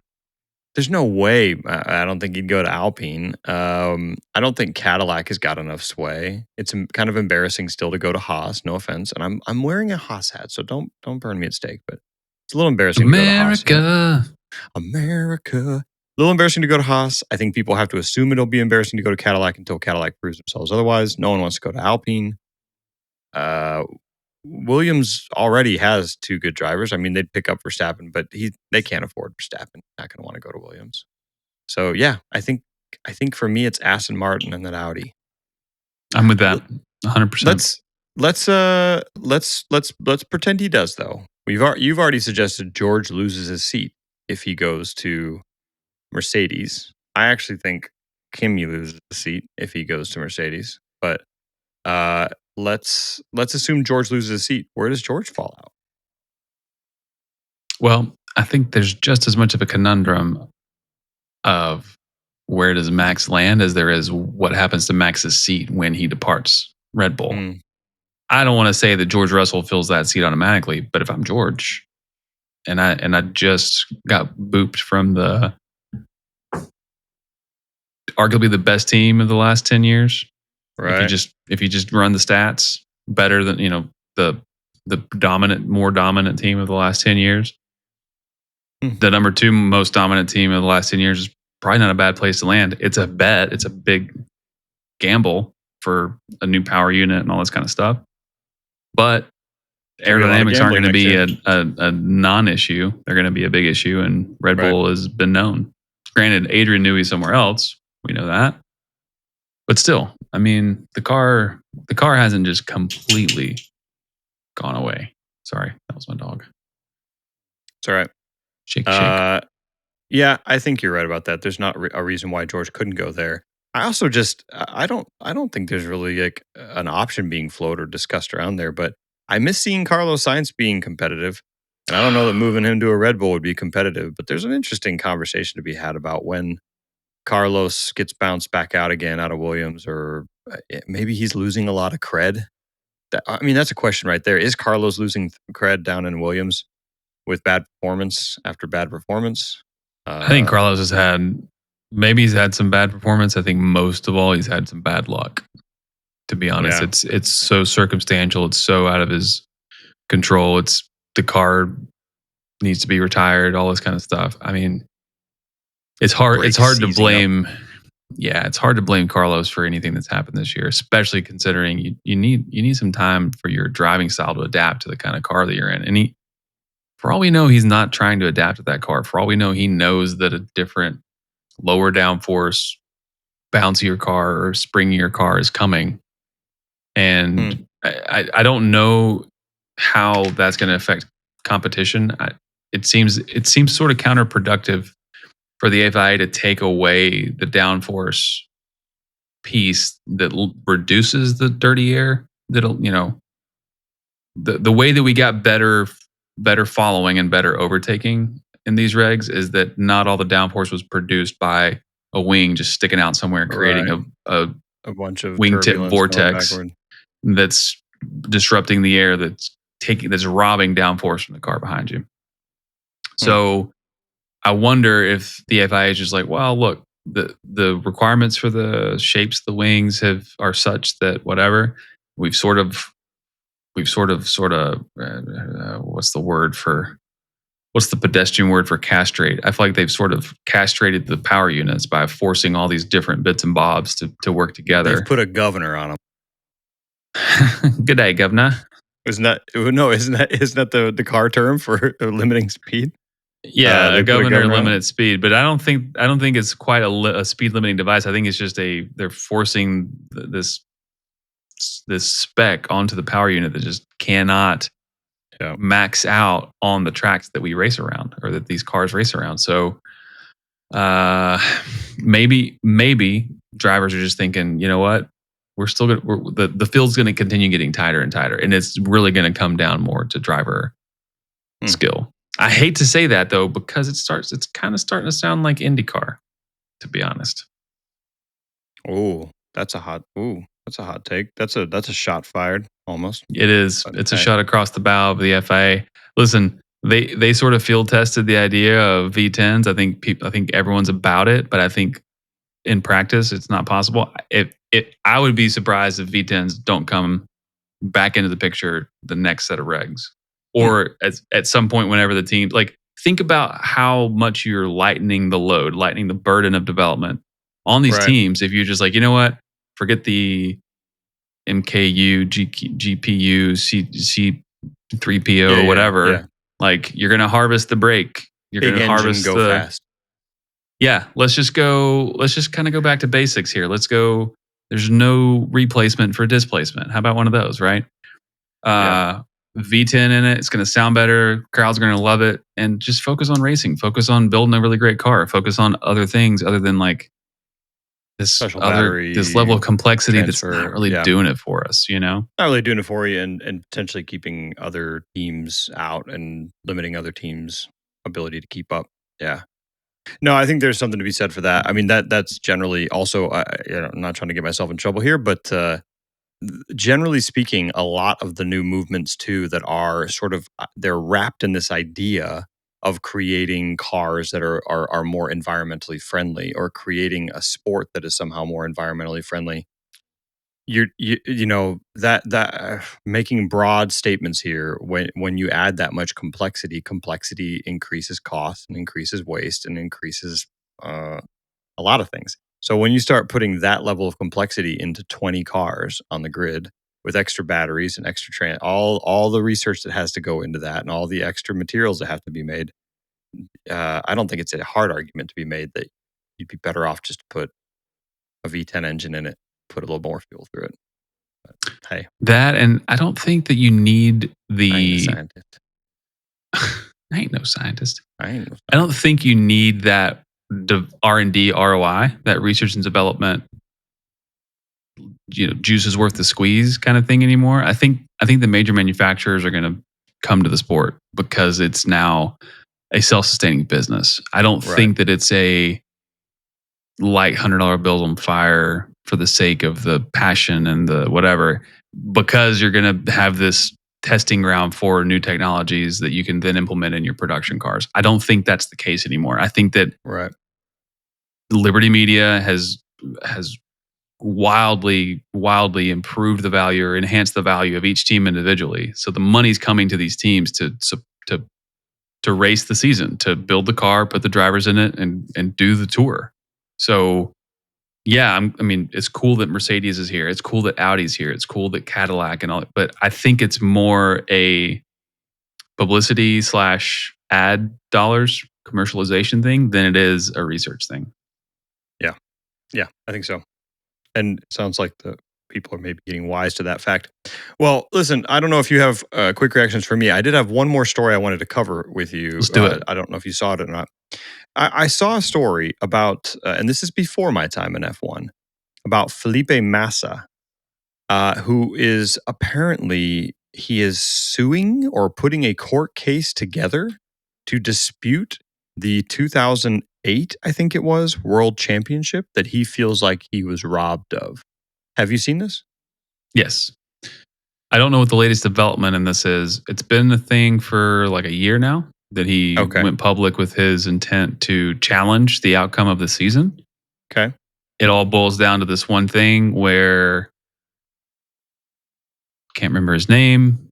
There's no way. I don't think he'd go to Alpine. I don't think Cadillac has got enough sway. It's kind of embarrassing still to go to Haas. No offense, and I'm wearing a Haas hat, so don't burn me at stake. But it's a little embarrassing. America. A little embarrassing to go to Haas. I think people have to assume it'll be embarrassing to go to Cadillac until Cadillac proves themselves otherwise. No one wants to go to Alpine. Williams already has 2 good drivers. I mean, they'd pick up Verstappen, but they can't afford Verstappen. Not going to want to go to Williams. So yeah, I think for me it's Aston Martin and then Audi. I'm with that 100%. Let's pretend he does though. You've already suggested George loses his seat if he goes to Mercedes. I actually think Kimi loses the seat if he goes to Mercedes. But let's assume George loses his seat. Where does George fall out? Well, I think there's just as much of a conundrum of where does Max land as there is what happens to Max's seat when he departs Red Bull. I don't want to say that George Russell fills that seat automatically, but if I'm George and I just got booped from the arguably the best team of the last 10 years, right? If you just run the stats better than, the more dominant team of the last 10 years, the number 2 most dominant team of the last 10 years is probably not a bad place to land. It's a bet. It's a big gamble for a new power unit and all this kind of stuff. But aerodynamics aren't going to be a non-issue. They're going to be a big issue, and Red Bull has been known. Granted, Adrian Newey's somewhere else. We know that. But still, I mean, the car hasn't just completely gone away. Sorry, that was my dog. It's all right. Shake. Yeah, I think you're right about that. There's not a reason why George couldn't go there. I also I don't think there's really like an option being floated or discussed around there, but I miss seeing Carlos Sainz being competitive. And I don't know that moving him to a Red Bull would be competitive, but there's an interesting conversation to be had about when Carlos gets bounced back out again out of Williams, or maybe he's losing a lot of cred. That's a question right there. Is Carlos losing cred down in Williams with bad performance after bad performance? I think Carlos he's had some bad performance. I think most of all, he's had some bad luck. To be honest, it's so circumstantial. It's so out of his control. It's the car needs to be retired. All this kind of stuff. I mean, it's hard to blame. Yeah, it's hard to blame Carlos for anything that's happened this year, especially considering you need some time for your driving style to adapt to the kind of car that you're in. And for all we know, he's not trying to adapt to that car. For all we know, he knows that a different, lower downforce, bouncier car or springier car is coming. And I don't know how that's going to affect competition. It seems sort of counterproductive for the FIA to take away the downforce piece that reduces the dirty air. That'll, the way that we got better following and better overtaking in these regs is that not all the downforce was produced by a wing just sticking out somewhere, creating a bunch of wingtip vortex that's disrupting the air, that's robbing downforce from the car behind you. So I wonder if the FIA is just like, well, look, the requirements for the shapes of the wings are such that whatever we've sort of what's the pedestrian word for castrate? I feel like they've sort of castrated the power units by forcing all these different bits and bobs to work together. They've put a governor on them. Good day, governor. Isn't that the car term for limiting speed? Yeah, a governor limited speed, but I don't think it's quite a speed limiting device. I think it's just they're forcing this spec onto the power unit that just cannot max out on the tracks that we race around or that these cars race around. So maybe drivers are just thinking, you know what, we're still the field's going to continue getting tighter and tighter, and it's really going to come down more to driver skill. I hate to say that though, because it's kind of starting to sound like IndyCar, to be honest. That's a hot take. That's a shot fired almost. It is. It's a shot across the bow of the FIA. Listen, they sort of field tested the idea of V10s. I think everyone's about it, but I think in practice it's not possible. I would be surprised if V10s don't come back into the picture the next set of regs. Or at some point, whenever the team, think about how much you're lightening the load, lightening the burden of development on these teams. If you're just like, you know what, forget the MKU, GPU, C3PO, whatever. Yeah. Like you're going to harvest the brake. You're Big going to engine, harvest go fast. Yeah, let's just kind of go back to basics here. Let's go. There's no replacement for displacement. How about one of those, right? V10 in it. It's going to sound better. Crowds are going to love it. And just focus on racing. Focus on building a really great car. Focus on other things other than like this this level of complexity transfer, that's not really doing it for us, you know? Not really doing it for you, and potentially keeping other teams out and limiting other teams' ability to keep up. Yeah. No, I think there's something to be said for that. I mean, that's generally also, I'm not trying to get myself in trouble here, but generally speaking, a lot of the new movements too that are sort of, they're wrapped in this idea of creating cars that are more environmentally friendly, or creating a sport that is somehow more environmentally friendly. You know that making broad statements here, when you add that much complexity increases cost and increases waste and increases a lot of things. So when you start putting that level of complexity into 20 cars on the grid with extra batteries and extra all the research that has to go into that and all the extra materials that have to be made, I don't think it's a hard argument to be made that you'd be better off just to put a V10 engine in it, put a little more fuel through it. But, hey, that, and I don't think that you need the. I ain't a scientist. I ain't no scientist. I don't think you need that R&D ROI, that research and development, juice is worth the squeeze kind of thing anymore. I think the major manufacturers are going to come to the sport because it's now a self-sustaining business. I don't think that it's a light $100 bills on fire for the sake of the passion and the whatever, because you're going to have this testing ground for new technologies that you can then implement in your production cars. I don't think that's the case anymore. I think that Liberty Media has wildly improved the value or enhanced the value of each team individually. So the money's coming to these teams to race the season, to build the car, put the drivers in it, and do the tour. So yeah, I mean, it's cool that Mercedes is here. It's cool that Audi's here. It's cool that Cadillac and all. But I think it's more a publicity / ad dollars commercialization thing than it is a research thing. Yeah, I think so. And it sounds like the people are maybe getting wise to that fact. Well, listen, I don't know if you have quick reactions for me. I did have one more story I wanted to cover with you. Let's do it. I don't know if you saw it or not. I saw a story about, and this is before my time in F1, about Felipe Massa, who is apparently, he is suing or putting a court case together to dispute the 2008, I think it was, World Championship that he feels like he was robbed of. Have you seen this? Yes. I don't know what the latest development in this is. It's been a thing for like a year now that he went public with his intent to challenge the outcome of the season. Okay. It all boils down to this one thing where, can't remember his name.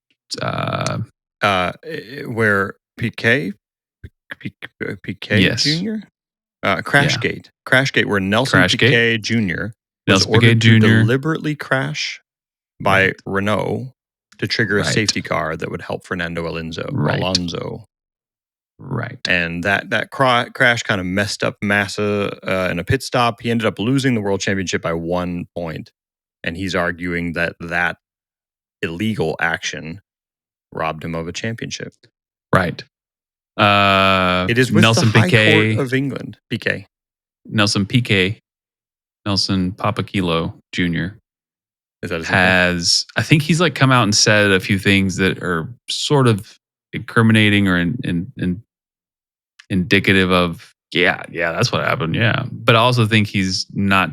Where Piquet yes. Jr. Crashgate, where Nelson Piquet Jr. was Nelson Piquet ordered Jr. to deliberately crash by Renault to trigger a safety car that would help Fernando Alonso. Right. And that crash kind of messed up Massa in a pit stop. He ended up losing the world championship by 1 point. And he's arguing that illegal action robbed him of a championship. Right. It is with Nelson the Piquet, High Court of England. Piquet. Nelson Papa Kilo Jr. Is that his has, I think he's like come out and said a few things that are sort of incriminating or indicative of, yeah, that's what happened. Yeah. But I also think he's not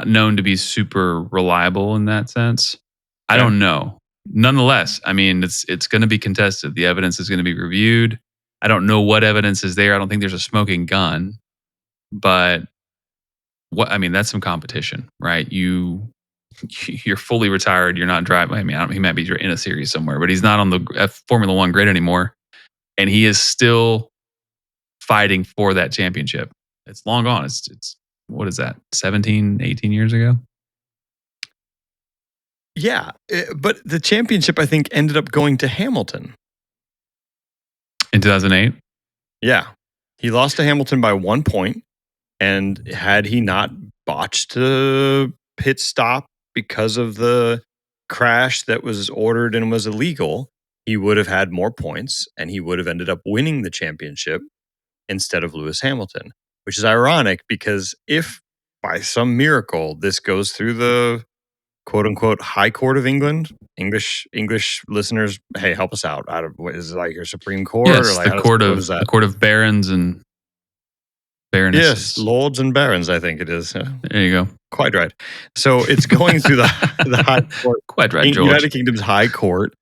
known to be super reliable in that sense. I don't know. Nonetheless, I mean, it's going to be contested. The evidence is going to be reviewed. I don't know what evidence is there. I don't think there's a smoking gun, but that's some competition, right? You're fully retired. You're not driving. I mean, he might be in a series somewhere, but he's not on the Formula One grid anymore. And he is still fighting for that championship. It's long gone. It's what is that? 17, 18 years ago? Yeah, but the championship, I think, ended up going to Hamilton. In 2008? Yeah. He lost to Hamilton by 1 point. And had he not botched the pit stop because of the crash that was ordered and was illegal, he would have had more points and he would have ended up winning the championship instead of Lewis Hamilton, which is ironic because if by some miracle this goes through the quote unquote High Court of England, English listeners, hey, help us out. Is it like your Supreme Court? Yes, or like the court of barons and baronesses. Yes, lords and barons, I think it is. There you go. Quite right. So it's going through the High Court. Quite right, George. United Kingdom's High Court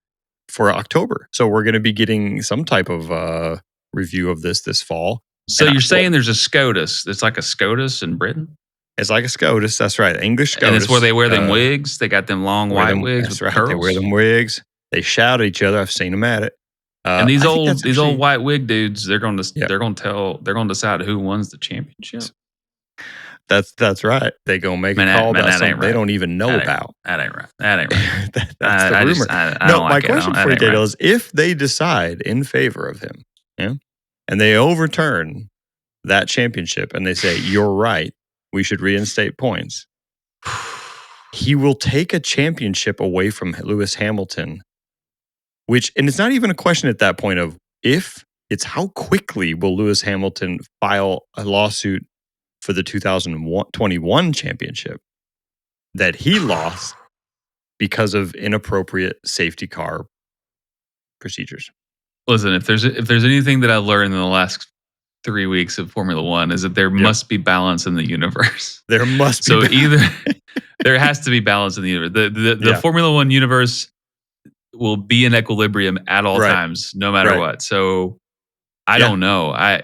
for October. So we're going to be getting some type of review of this fall. So you're saying there's a SCOTUS. It's like a SCOTUS in Britain? It's like a SCOTUS. That's right. English SCOTUS. And it's where they wear them wigs. They got them long white wigs with curls. They wear them wigs. They shout at each other. I've seen them at it. And these old white wig dudes, they're going to decide who wins the championship. That's right. They gonna make a call about something they don't even know about. That ain't right. That's the rumor. My question for you, Tailor, is if they decide in favor of him, and they overturn that championship and they say you're right, we should reinstate points. He will take a championship away from Lewis Hamilton. And it's not even a question at that point of if, it's how quickly will Lewis Hamilton file a lawsuit for the 2021 championship that he lost because of inappropriate safety car procedures. Listen, if there's anything that I learned in the last 3 weeks of Formula One is that there must be balance in the universe. There must be. So either there has to be balance in the universe. The Formula One universe will be in equilibrium at all times, no matter what. So I don't know. I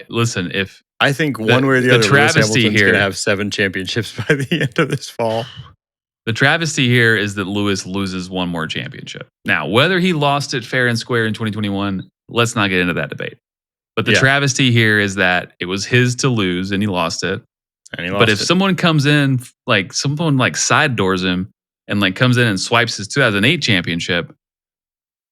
think one way or the other, Lewis Hamilton's going to have 7 championships by the end of this fall. The travesty here is that Lewis loses one more championship. Now, whether he lost it fair and square in 2021, let's not get into that debate. But the travesty here is that it was his to lose and he lost it. But if someone comes in, someone side doors him and comes in and swipes his 2008 championship,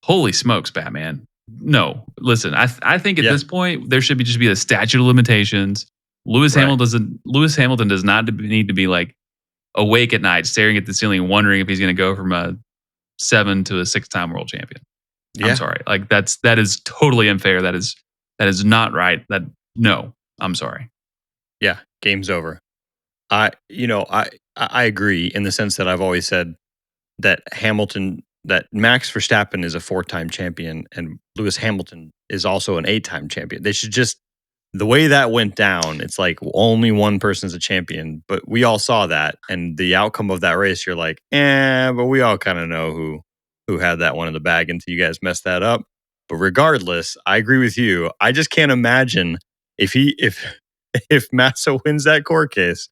holy smokes, Batman. No, listen, I think at this point, there should just be a statute of limitations. Lewis Hamilton does not need to be awake at night, staring at the ceiling, wondering if he's going to go from a 7 to a 6-time world champion. Yeah. I'm sorry. That is totally unfair. That is not right. I'm sorry. Yeah. Game's over. I agree in the sense that I've always said that Max Verstappen is a 4-time champion and Lewis Hamilton is also an 8-time champion. They should just, the way that went down, it's like only one person's a champion, but we all saw that. And the outcome of that race, you're like, but we all kind of know who had that one in the bag until you guys messed that up. But regardless, I agree with you. I just can't imagine if Massa wins that court case,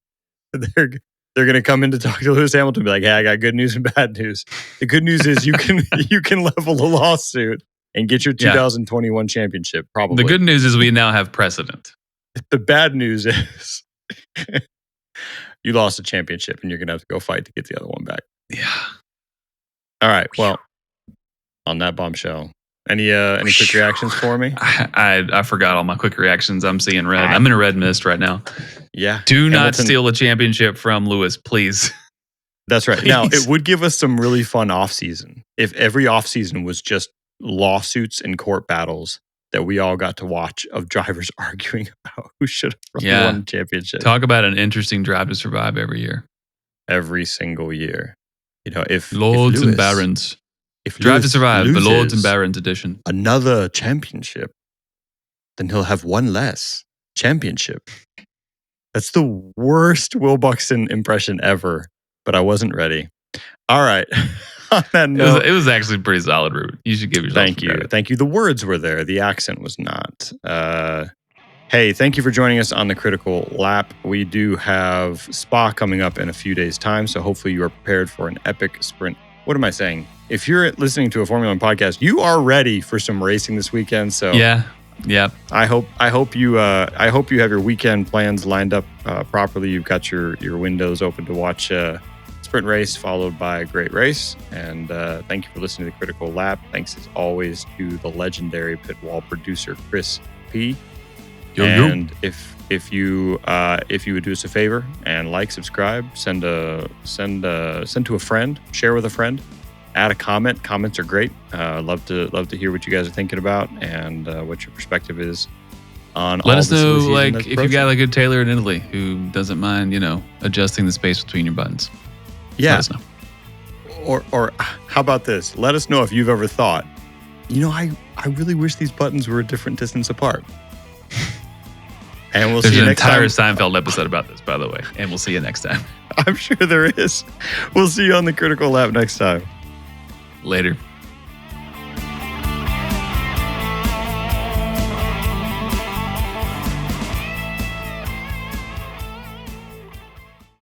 they're going to come in to talk to Lewis Hamilton and be like, hey, I got good news and bad news. The good news is you can level a lawsuit and get your 2021 championship, probably. The good news is we now have precedent. The bad news is you lost a championship and you're going to have to go fight to get the other one back. Yeah. All right. Well, on that bombshell, any quick reactions for me? I forgot all my quick reactions. I'm seeing red. I'm in a red mist right now. Yeah. Do not steal a championship from Lewis, please. That's right. Please. Now, it would give us some really fun off-season if every off-season was just lawsuits and court battles that we all got to watch of drivers arguing about who should have won the championship. Talk about an interesting drive to survive every year. Every single year. If Lords and Barons. If Drive to Survive, the Lords and Barons edition. Another championship, then he'll have one less championship. That's the worst Will Buxton impression ever, but I wasn't ready. All right. On that note, it was actually a pretty solid route. You should give yourself credit. Thank you. The words were there. The accent was not. Hey, thank you for joining us on the Critical Lap. We do have Spa coming up in a few days' time, so hopefully you are prepared for an epic sprint. What am I saying? If you're listening to a Formula One podcast, you are ready for some racing this weekend. So yeah. I hope you have your weekend plans lined up properly. You've got your windows open to watch some sprint race followed by a great race. And thank you for listening to the Critical Lap. Thanks as always to the legendary pit wall producer Chris P. And if you would do us a favor and like, subscribe, send to a friend, share with a friend, add a comment. Comments are great. Love to hear what you guys are thinking about and what your perspective is on. Let all us the silly know, season like, that's if you've got a good Tailor in Italy who doesn't mind, adjusting the space between your buttons. Yeah. Let us know. Or how about this? Let us know if you've ever thought, I really wish these buttons were a different distance apart. And we'll There's see you an next entire time. Seinfeld episode about this, by the way. And we'll see you next time. I'm sure there is. We'll see you on the Critical Lap next time. Later.